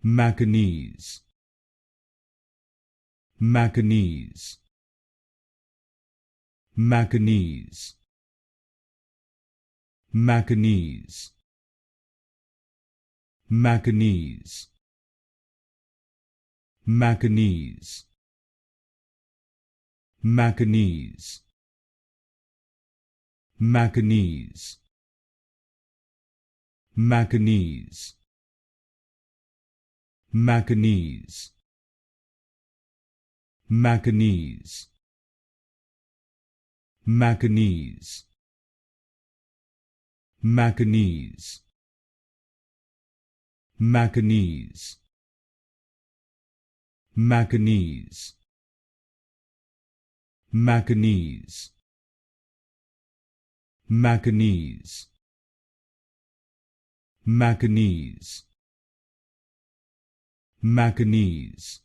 Macanese, Macanese, Macanese, Macanese, Macanese, Macanese, Macanese, Macanese, Macanese, Macanese, Macanese, Macanese, Macanese, Macanese, Macanese, Macanese, Macanese, Macanese, Macanese,